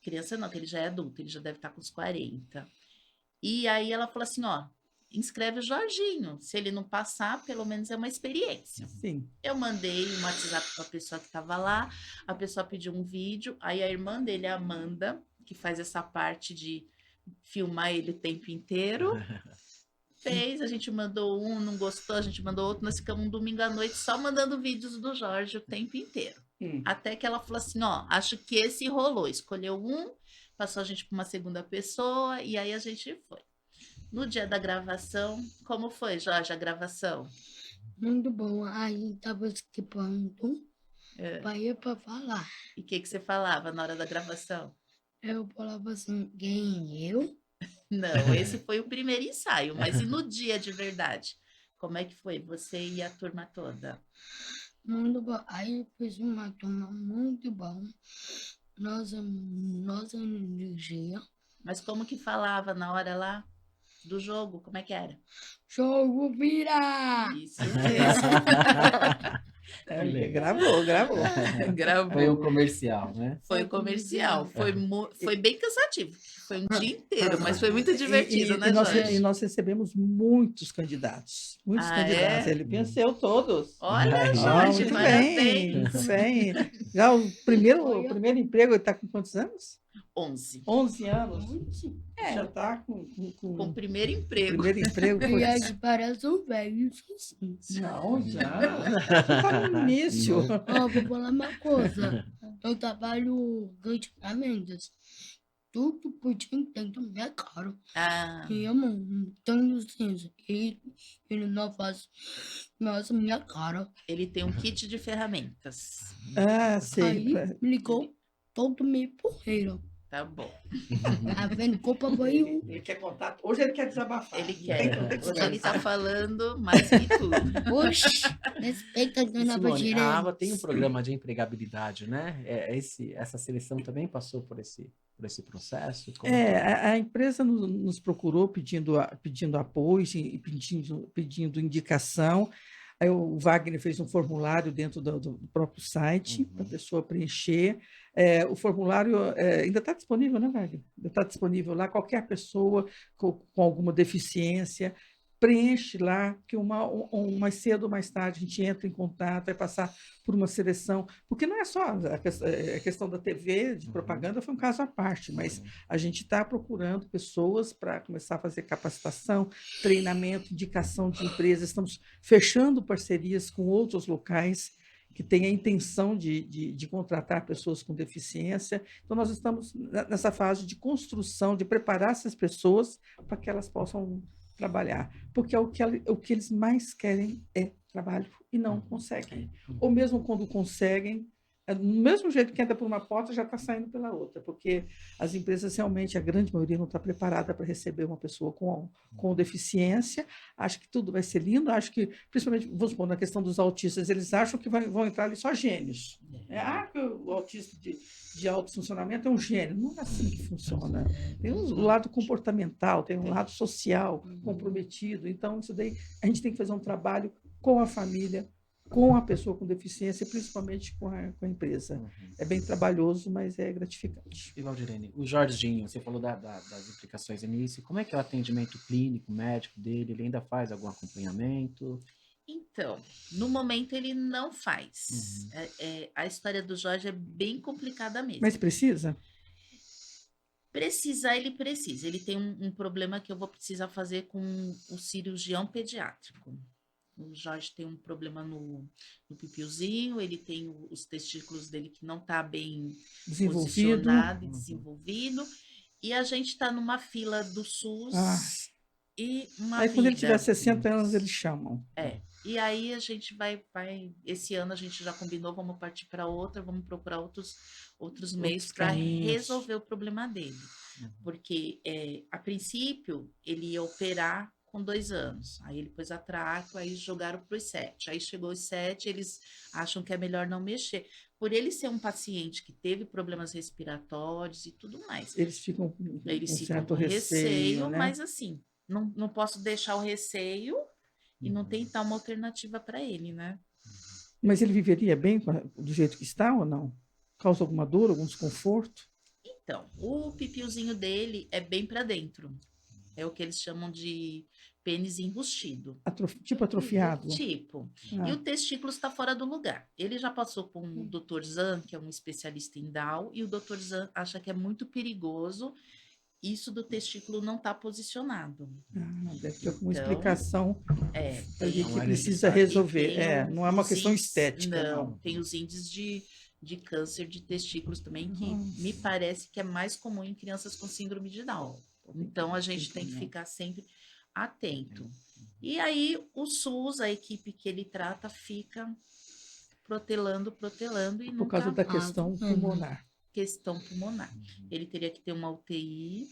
Criança não, que ele já é adulto, ele já deve estar com uns 40. E aí ela falou assim, ó, inscreve o Jorginho, se ele não passar, pelo menos é uma experiência. Sim. Eu mandei um WhatsApp para a pessoa que estava lá, a pessoa pediu um vídeo, aí a irmã dele, a Amanda, que faz essa parte de filmar ele o tempo inteiro, fez, a gente mandou um, não gostou, a gente mandou outro, nós ficamos um domingo à noite só mandando vídeos do Jorge o tempo inteiro. Até que ela falou assim, ó, acho que esse rolou, escolheu um, passou a gente para uma segunda pessoa, e aí a gente foi. No dia da gravação, como foi, Jorge, a gravação? Muito bom. Aí tava esquipando pra ir pra falar. E o que você falava na hora da gravação? Eu falava assim, quem eu? Não, esse foi o primeiro ensaio, mas e no dia de verdade? Como é que foi? Você e a turma toda? Muito bom. Aí eu fiz uma turma muito bom. Nossa energia. Mas como que falava na hora lá do jogo? Como é que era? Jogo vira! Isso mesmo. Gravou. Gravou. Foi o comercial, né? Foi o comercial. Foi bem cansativo. Foi um dia inteiro, mas foi muito divertido, né, Jorge? E nós recebemos muitos candidatos. Muitos Ah, candidatos. é? Ele venceu todos. Olha, Ah, Jorge, muito parabéns. muito bem. Já o primeiro emprego, ele está com quantos anos? 11. 11 anos. Já está com Com o primeiro o emprego. primeiro emprego. E aí parece um velho assim. Não, já está no início. Ó, vou falar uma coisa. Eu trabalho antigamente. tudo por dentro da minha cara. Ah, E eu não tenho licença. Ele não faz mais a minha cara. ele tem um kit de ferramentas. Ah, sei. Aí me ligou todo meio porreiro. Tá bom. Tá vendo? Culpa foi o. Ele quer contar. Hoje ele quer desabafar. Ele Tem quer. que Hoje ele desabafar. tá falando mais que tudo. Oxi, respeita a dona Simone, a Virgínia. ABA tem um programa de empregabilidade, né? Essa seleção também passou por esse processo? Como que é? A empresa nos procurou pedindo apoio e pedindo indicação. Aí o Wagner fez um formulário dentro do próprio site para a pessoa preencher. O formulário ainda está disponível, né, Wagner? Ainda está disponível lá. Qualquer pessoa com alguma deficiência preenche lá, que mais cedo ou mais tarde a gente entra em contato, vai passar por uma seleção, porque não é só a questão da TV, de propaganda, foi um caso à parte, mas a gente está procurando pessoas para começar a fazer capacitação, treinamento, indicação de empresas, estamos fechando parcerias com outros locais que têm a intenção de contratar pessoas com deficiência. Então, nós estamos nessa fase de construção, de preparar essas pessoas para que elas possam trabalhar, porque o que eles mais querem é trabalho e não conseguem. Ou mesmo quando conseguem, do mesmo jeito que entra por uma porta, já está saindo pela outra, porque as empresas realmente, a grande maioria, não está preparada para receber uma pessoa com deficiência. Acho que tudo vai ser lindo, acho que, principalmente, vamos supor, na questão dos autistas, eles acham que vão entrar ali só gênios. Que o autista de alto funcionamento é um gênio. Não é assim que funciona. Tem um lado comportamental, tem um lado social comprometido. Então, isso daí, a gente tem que fazer um trabalho com a família, com a pessoa com deficiência, principalmente com a empresa. É bem trabalhoso, mas é gratificante. E Valdirene, o Jorginho, você falou das implicações início, como é que é o atendimento clínico, médico dele? Ele ainda faz algum acompanhamento? Então, no momento ele não faz. A história do Jorge é bem complicada mesmo. Mas precisa? Precisar, ele precisa. Ele tem um problema que eu vou precisar fazer com o cirurgião pediátrico. O Jorge tem um problema no pipiozinho, ele tem os testículos dele que não está bem posicionado e desenvolvido. E a gente está numa fila do SUS e uma Aí quando ele vida. tiver 60 anos, eles chamam. E aí a gente vai, esse ano a gente já combinou, vamos partir para outra, vamos procurar outros meios para resolver o problema dele. Porque, a princípio, ele ia operar com 2 anos. Aí ele pôs a traco, aí jogaram para os 7. Aí chegou os 7, eles acham que é melhor não mexer. Por ele ser um paciente que teve problemas respiratórios e tudo mais. Eles ficam com certo receio, né? mas assim, não posso deixar o receio e não tentar uma alternativa para ele, né? Mas ele viveria bem do jeito que está ou não? Causa alguma dor, algum desconforto? Então, o pipiozinho dele é bem para dentro. É o que eles chamam de pênis enrustido. Tipo atrofiado? Tipo. E o testículo está fora do lugar. Ele já passou com o Dr. Zan, que é um especialista em Down, e o Dr. Zan acha que é muito perigoso isso do testículo não estar posicionado. Deve ter alguma explicação ali que é precisa resolver. Não é uma questão estética. Não, tem os índices de câncer de testículos também, que me parece que é mais comum em crianças com síndrome de Down. Então, a gente tem que ficar sempre atento. E aí, o SUS, a equipe que ele trata, fica protelando e por causa da questão pulmonar. Ele teria que ter uma UTI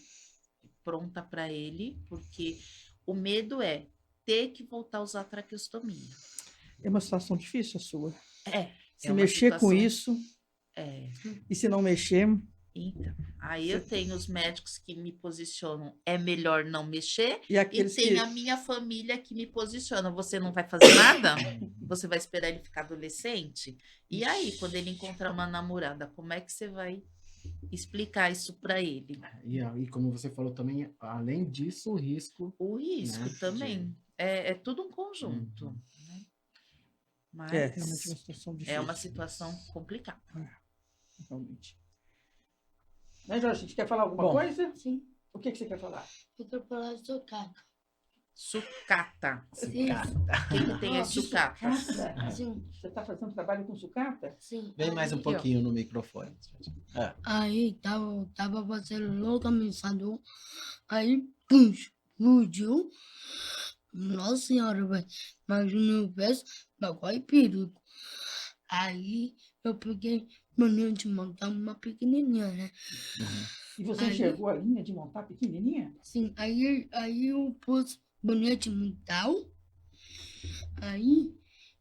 pronta para ele, porque o medo é ter que voltar a usar traqueostomia. É uma situação difícil a sua. Se uma mexer com situação- isso, e se não mexer... Então, aí eu tenho os médicos que me posicionam, é melhor não mexer, E aqueles tem que... a minha família que me posiciona, você não vai fazer nada? Você vai esperar ele ficar adolescente? E aí, quando ele encontrar uma namorada, como é que você vai explicar isso para ele? E como você falou também, além disso, o risco... O risco, né, também. É tudo um conjunto. Né? Mas realmente uma situação difícil. é uma situação complicada. Realmente. Né, Jorge, a gente quer falar alguma coisa? Sim, O que você quer falar? eu quero falar do seu caca. Sucata. Sim, Quem que tem a De sucata? sucata? sim, Você está fazendo trabalho com sucata? sim. Vem mais um Aqui, ó. pouquinho no microfone. Aí tava fazendo localizador, aí, pum, explodiu. Nossa senhora, velho. Imagina eu peço, bagulho perigo. Aí eu peguei mania de montar uma pequenininha, né? E você Aí- enxergou a linha de montar pequenininha? Sim, aí eu pus bolinha de metal. Aí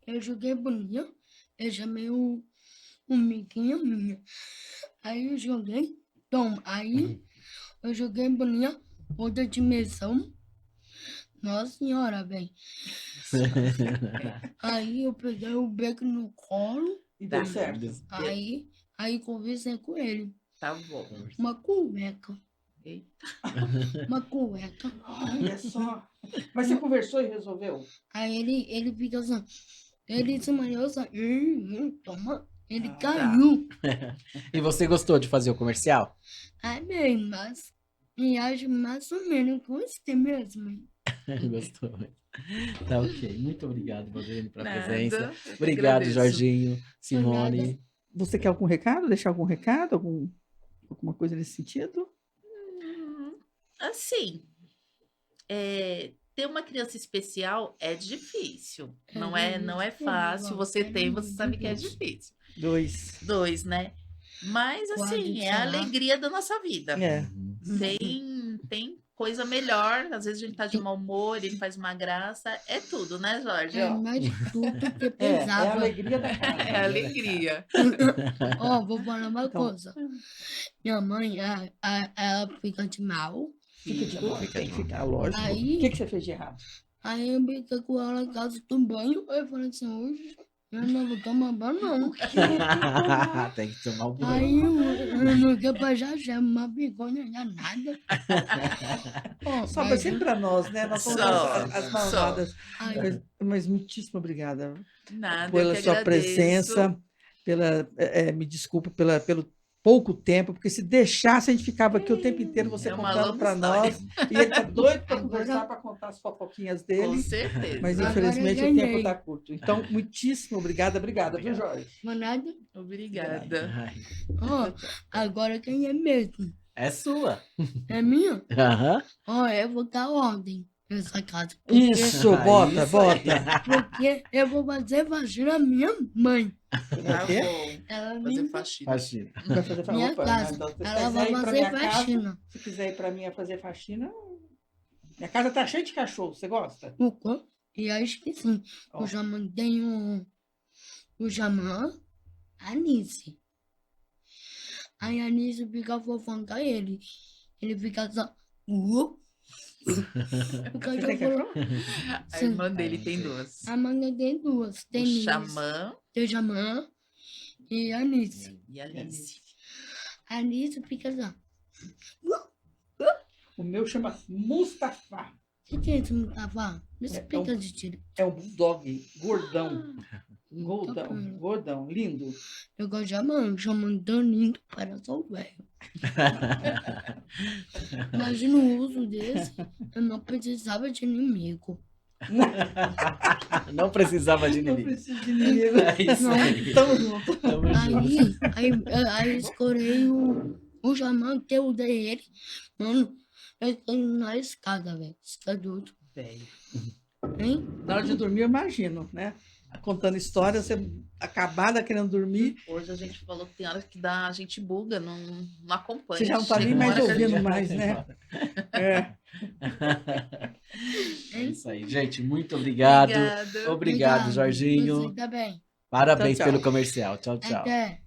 eu joguei bolinha, eu chamei um amiguinho minha. Aí eu joguei, toma, aí eu joguei bolinha, outra dimensão. Nossa senhora, velho. Aí eu peguei o beco no colo, E deu Tá. certo? aí conversei com ele. Tá bom. Uma cueca, Eita. uma cueca. Olha só. Mas você conversou e resolveu? Aí ele fica assim, ele se manhou assim, toma, ele Ah, caiu. E você gostou de fazer o comercial? Aí bem, mas e acho mais ou menos gostei mesmo. Gostou. Tá ok. Muito obrigado, Valdirene, pela presença. Nada. eu que Obrigado, agradeço. Jorginho, Simone. Você quer algum recado? Deixar algum recado? Alguma coisa nesse sentido? Assim, ter uma criança especial é difícil. Não é fácil. Você tem, você sabe que é difícil. 2. 2, né? Mas Pode assim, é a falar. alegria da nossa vida. É. Tem coisa melhor. Às vezes a gente tá de mau humor, ele faz uma graça. É tudo, né, Jorge? É Ó, mais tudo que É a pensava. alegria da casa. é alegria. Ó, vou falar uma Então- coisa. Minha mãe, ela fica de mal. Fica de boa, Fica tem de que boa. ficar, lógico. Aí- O que você fez de errado? Aí eu brinquei com ela em casa do banho. Eu falei assim, hoje eu não vou tomar banho, não. Tem que tomar o banho. Aí eu não quero pra já uma vergonha danada. Ó, Só vai mas sempre para nós, né? Nós somos Só, as malvadas. aí- Mas muitíssimo obrigada Nada, eu pela que sua agradeço. presença, me desculpa pelo pouco tempo, porque se deixasse a gente ficava aqui o tempo inteiro você É uma contando longa para história. nós. E ele está doido para Agora- conversar, para contar as fofoquinhas Com dele. certeza. Mas Agora infelizmente eu o tempo ganhei. está curto. Então, muitíssimo obrigada, viu, Jorge? Manada. Obrigada. Ai, Ó, agora quem é mesmo? é sua. É minha? Aham. Ó, eu vou dar ordem nessa casa. Isso, Ah, bota, isso aí. bota. Porque eu vou fazer vagina minha mãe. Tá quê? bom. Ela Fazer me faxina. Imagina. Vai fazer minha Opa, casa. então, se Ela quiser vai ir pra fazer minha casa, faxina. se quiser ir para mim fazer faxina, minha casa tá cheia de cachorro. Você gosta? O quê? E acho que sim. Ó. O Jamã tem o Jamã, a Anice. Aí a Anice fica fofando com ele. Ele fica só. O Você tem cachorro. cachorro? A Sim. irmã dele tem duas. A mãe tem duas. Tem O Anice, Xamã tem o Jamã e a Anice. e a Alice. A Anice fica só. O meu chama Mustafa. O que é esse Mustafa? Me É explica um- de tiro. É um bulldog gordão. Tá bom. Gordão, lindo. Eu gosto de Jamã. Jamã tão lindo, parece o velho. Imagina o uso desse. Eu não precisava de inimigo. Não precisava de Não inimigo. preciso de inimigo. É isso aí. Tamo junto. Tamo junto. Aí escolhi o Jamã que eu dei ele. Mano, eu tenho na escada, velho. Você tá doido, Velho. hein? Na hora de dormir, eu imagino, né? Contando história, você acabada querendo dormir, Hoje a gente falou que tem horas que a gente buga, não acompanha. você já não tá Chega nem uma mais hora que a gente- ouvindo mais, né? É. É isso aí, gente. Muito obrigado. Obrigada. Obrigado, Jorginho. Você tá bem. Parabéns Tchau, tchau. pelo comercial. Tchau, tchau. Até.